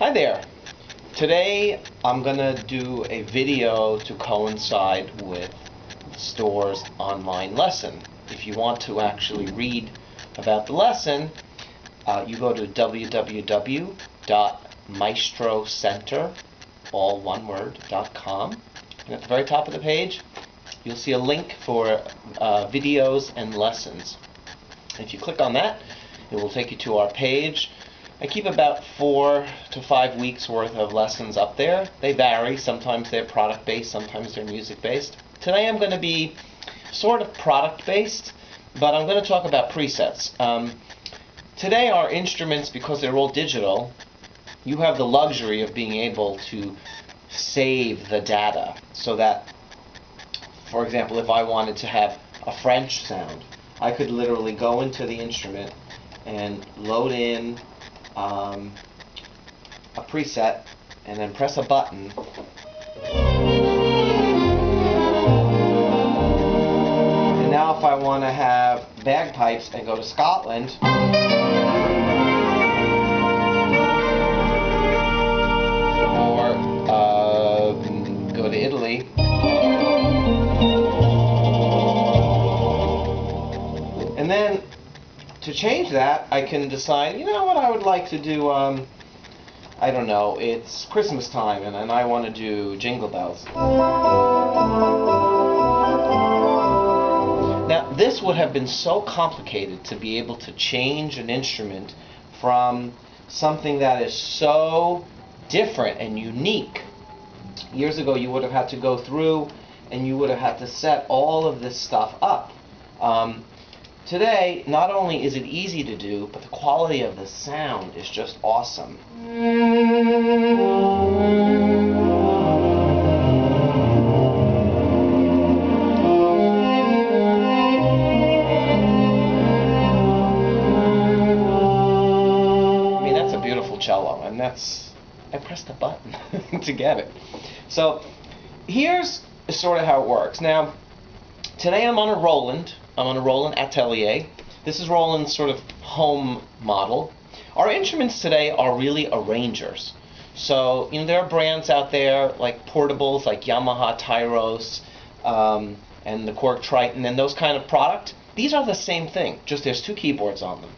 Hi there. Today I'm going to do a video to coincide with the store's online lesson. If you want to actually read about the lesson, you go to www.maestrocenter, all one word.com, and at the very top of the page you'll see a link for videos and lessons. If you click on that, it will take you to our page. I keep about 4 to 5 weeks worth of lessons up there. They vary. Sometimes they're product-based, sometimes they're music-based. Today I'm going to be sort of product-based, but I'm going to talk about presets. Today our instruments, because they're all digital, you have the luxury of being able to save the data so that, for example, if I wanted to have a French sound, I could literally go into the instrument and load in a preset and then press a button, and now if I want to have bagpipes and go to Scotland, or go to Italy, and then to change that, I can decide, you know what, I would like to do, I don't know, it's Christmas time and I want to do Jingle Bells. Now, this would have been so complicated to be able to change an instrument from something that is so different and unique. Years ago, you would have had to go through and you would have had to set all of this stuff up. Today, not only is it easy to do, but the quality of the sound is just awesome. I mean, that's a beautiful cello, and I pressed a button to get it. So, here's sort of how it works. Now, today I'm on a Roland Atelier. This is Roland's sort of home model. Our instruments today are really arrangers. So, you know, there are brands out there like portables like Yamaha Tyros and the Korg Triton and those kind of product. These are the same thing, just there's 2 keyboards on them.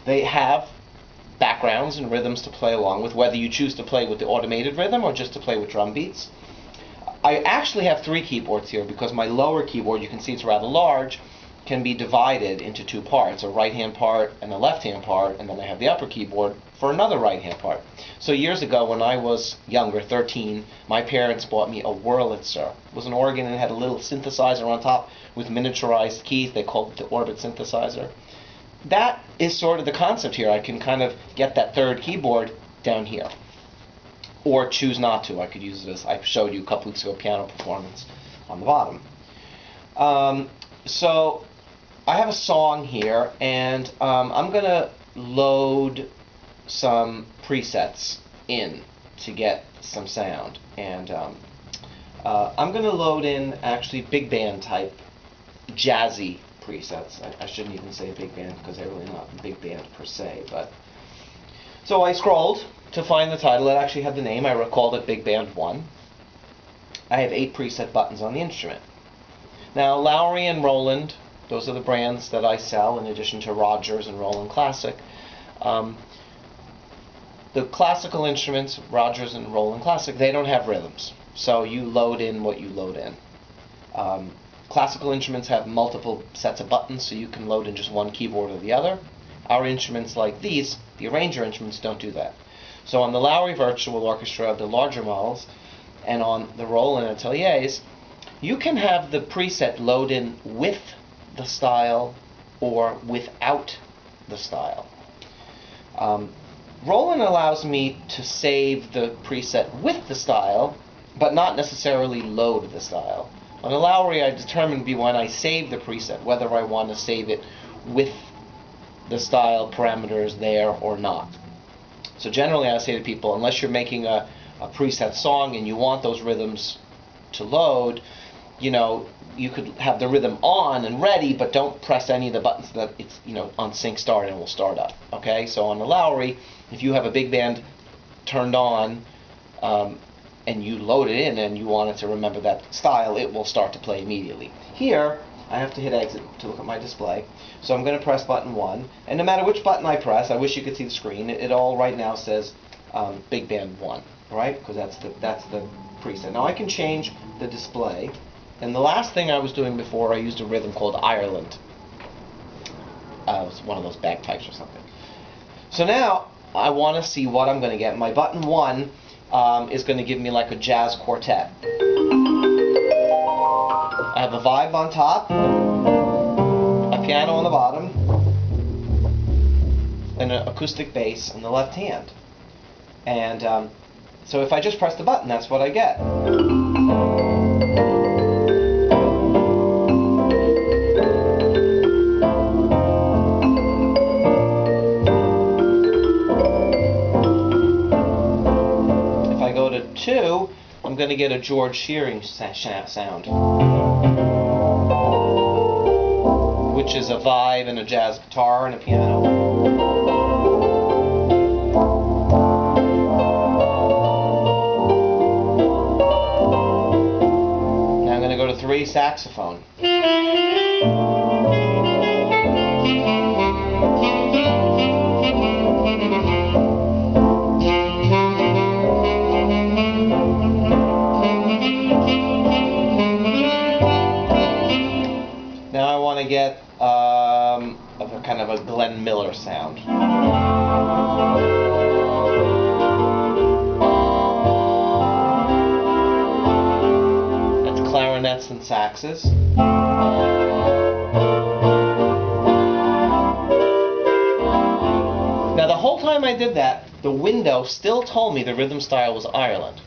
They have backgrounds and rhythms to play along with, whether you choose to play with the automated rhythm or just to play with drum beats. I actually have 3 keyboards here because my lower keyboard, you can see it's rather large, can be divided into 2 parts, a right-hand part and a left-hand part, and then I have the upper keyboard for another right-hand part. So years ago when I was younger, 13, my parents bought me a Wurlitzer. It was an organ and it had a little synthesizer on top with miniaturized keys. They called it the Orbit synthesizer. That is sort of the concept here. I can kind of get that 3rd keyboard down here. Or choose not to. I could use it as I showed you a couple weeks ago, piano performance on the bottom. So I have a song here, and I'm going to load some presets in to get some sound. And I'm going to load in actually big band type jazzy presets. I shouldn't even say big band because they're really not big band per se. But so I scrolled to find the title. It actually had the name. I called it Big Band 1. I have 8 preset buttons on the instrument. Now, Lowrey and Roland, those are the brands that I sell in addition to Rogers and Roland Classic. The classical instruments, Rogers and Roland Classic, they don't have rhythms. So you load in what you load in. Classical instruments have multiple sets of buttons, so you can load in just one keyboard or the other. Our instruments like these, the arranger instruments, don't do that. So on the Lowrey Virtual Orchestra, the larger models, and on the Roland Ateliers, you can have the preset load in with the style or without the style. Roland allows me to save the preset with the style, but not necessarily load the style. On the Lowrey, I determine when I save the preset whether I want to save it with the style parameters there or not. So generally I say to people, unless you're making a preset song and you want those rhythms to load, you know, you could have the rhythm on and ready, but don't press any of the buttons so that it's, you know, on sync start and it will start up. Okay, so on the Lowrey, if you have a big band turned on and you load it in and you want it to remember that style, it will start to play immediately. Here, I have to hit exit to look at my display. So I'm going to press button 1, and no matter which button I press, I wish you could see the screen, it all right now says Big Band 1, right? Because that's the preset. Now I can change the display, and the last thing I was doing before, I used a rhythm called Ireland. It was one of those bagpipes or something. So now I want to see what I'm going to get. My button 1 is going to give me like a jazz quartet. I have a vibe on top, a piano on the bottom, and an acoustic bass in the left hand. And so if I just press the button, that's what I get. If I go to 2, I'm going to get a George Shearing sound, which is a vibe and a jazz guitar and a piano. Now I'm going to go to 3, saxophone. Now I want to get a kind of a Glenn Miller sound. That's clarinets and saxes. Now the whole time I did that, the window still told me the rhythm style was Ireland.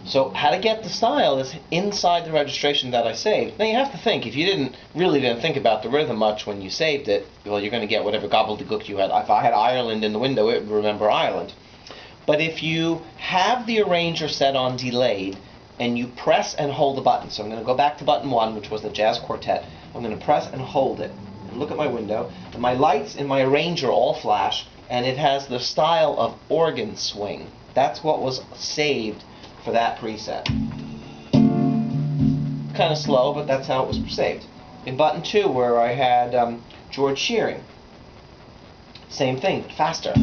So how to get the style is inside the registration that I saved. Now you have to think, if you really didn't think about the rhythm much when you saved it, well, you're going to get whatever gobbledygook you had. If I had Ireland in the window, it would remember Ireland. But if you have the arranger set on delayed and you press and hold the button, so I'm going to go back to button 1, which was the jazz quartet. I'm going to press and hold it and look at my window, and my lights in my arranger all flash, and it has the style of organ swing. That's what was saved for that preset. Kind of slow, but that's how it was saved. In button 2, where I had George Shearing, same thing, but faster.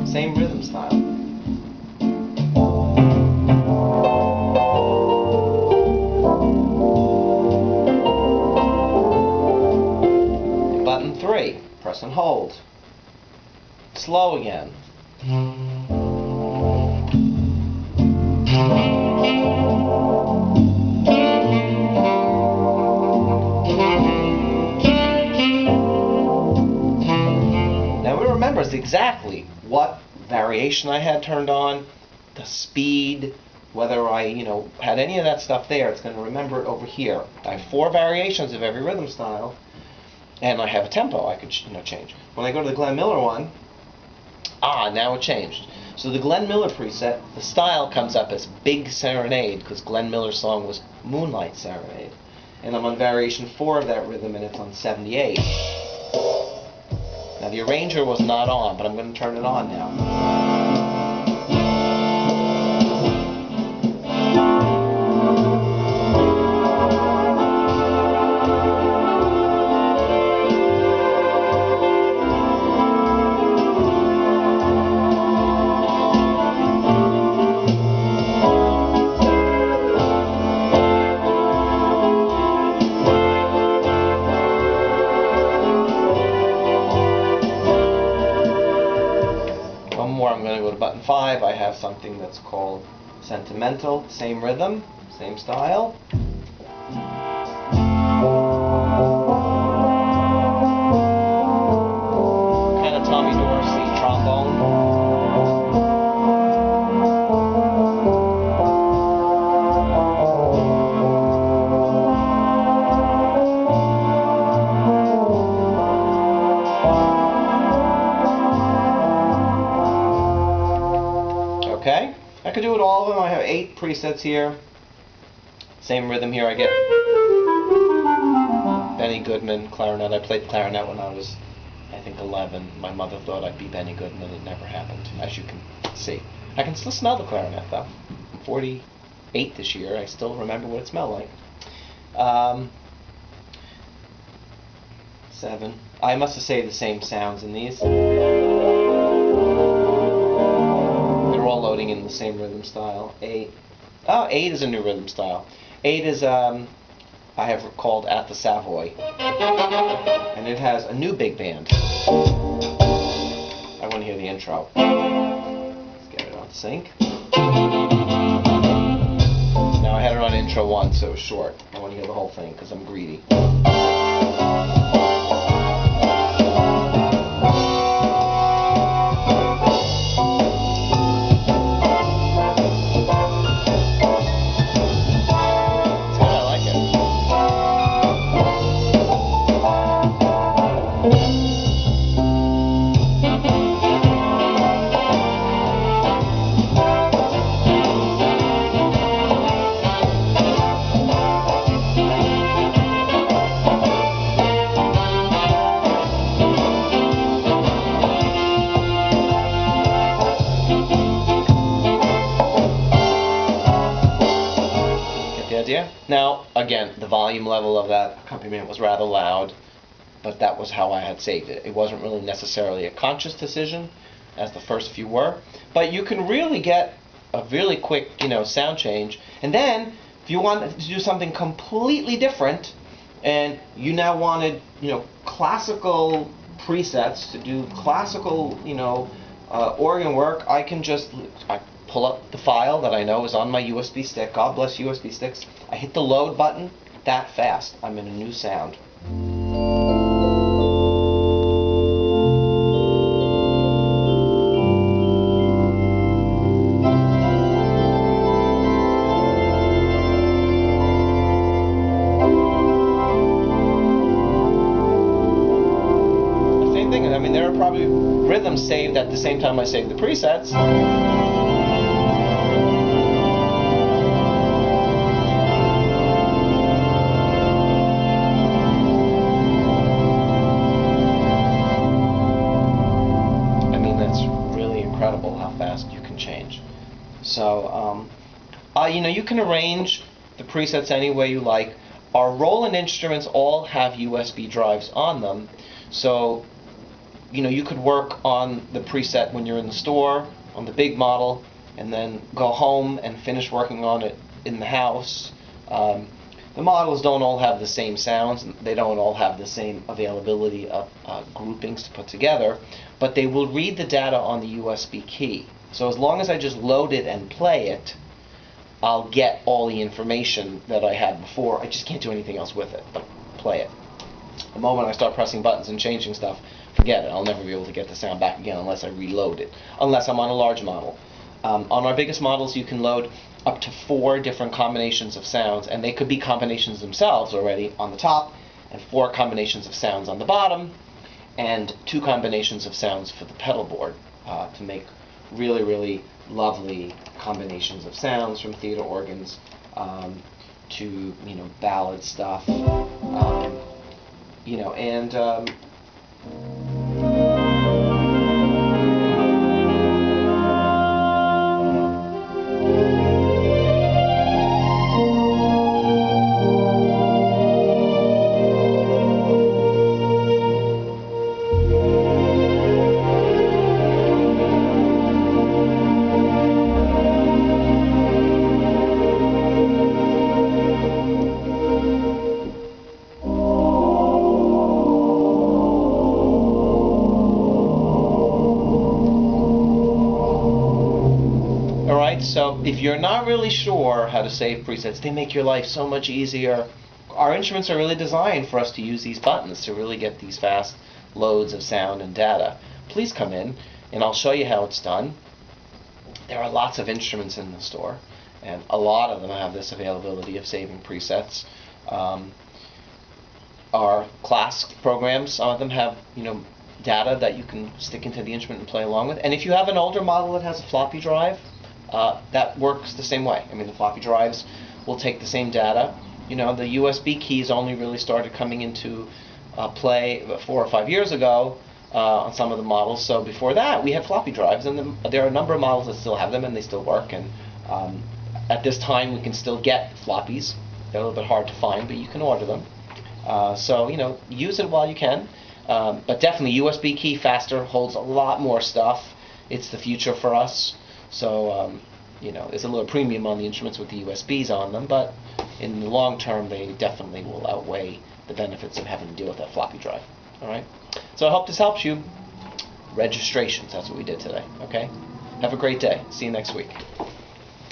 Same rhythm style. In button 3, press and hold. Slow again. Now it remembers exactly what variation I had turned on, the speed, whether I, had any of that stuff there. It's going to remember it over here. I have 4 variations of every rhythm style, and I have a tempo I could, change. When I go to the Glenn Miller one, now it changed. So the Glenn Miller preset, the style comes up as Big Serenade, because Glenn Miller's song was Moonlight Serenade. And I'm on variation 4 of that rhythm, and it's on 78. Now the arranger was not on, but I'm going to turn it on now. I'm going to go to button 5. I have something that's called Sentimental. Same rhythm, same style. Kind of Tommy Dorsey trombone. Okay, I could do it all of them. I have 8 presets here. Same rhythm here. I get Benny Goodman clarinet. I played clarinet when I was I think 11, my mother thought I'd be Benny Good, and then it never happened, as you can see. I can still smell the clarinet, though. I'm 48 this year. I still remember what it smelled like. 7. I must have saved the same sounds in these. They're all loading in the same rhythm style. 8. Oh, 8 is a new rhythm style. 8 is, I have called At the Savoy. And it has a new big band. I want to hear the intro. Let's get it on sync. Now I had it on intro 1, so it was short. I want to hear the whole thing because I'm greedy. Now, again, the volume level of that accompaniment was rather loud, but that was how I had saved it. It wasn't really necessarily a conscious decision, as the first few were, but you can really get a really quick, sound change. And then, if you want to do something completely different, and you now wanted, classical presets to do classical, organ work, I pull up the file that I know is on my USB stick. God bless USB sticks. I hit the load button that fast. I'm in a new sound. Same thing. I mean, there are probably rhythms saved at the same time I save the presets. Incredible how fast you can change. So, you can arrange the presets any way you like. Our Roland instruments all have USB drives on them, so you could work on the preset when you're in the store on the big model, and then go home and finish working on it in the house. The models don't all have the same sounds, they don't all have the same availability of groupings to put together, but they will read the data on the USB key. So as long as I just load it and play it, I'll get all the information that I had before. I just can't do anything else with it but play it. The moment I start pressing buttons and changing stuff, forget it. I'll never be able to get the sound back again unless I reload it, unless I'm on a large model. On our biggest models, you can load up to 4 different combinations of sounds, and they could be combinations themselves already on the top, and 4 combinations of sounds on the bottom, and 2 combinations of sounds for the pedal board to make really, really lovely combinations of sounds, from theater organs to ballad stuff, So if you're not really sure how to save presets, they make your life so much easier. Our instruments are really designed for us to use these buttons to really get these fast loads of sound and data. Please come in and I'll show you how it's done. There are lots of instruments in the store, and a lot of them have this availability of saving presets. Our class programs, some of them have data that you can stick into the instrument and play along with. And if you have an older model that has a floppy drive, that works the same way. I mean, the floppy drives will take the same data. The USB keys only really started coming into play 4 or 5 years ago, on some of the models. So before that, we had floppy drives, and there are a number of models that still have them, and they still work. And at this time, we can still get floppies. They're a little bit hard to find, but you can order them. So use it while you can. But definitely USB key, faster, holds a lot more stuff. It's the future for us. So there's a little premium on the instruments with the USBs on them, but in the long term, they definitely will outweigh the benefits of having to deal with that floppy drive. All right. So I hope this helps you. Registrations. That's what we did today. Okay. Have a great day. See you next week.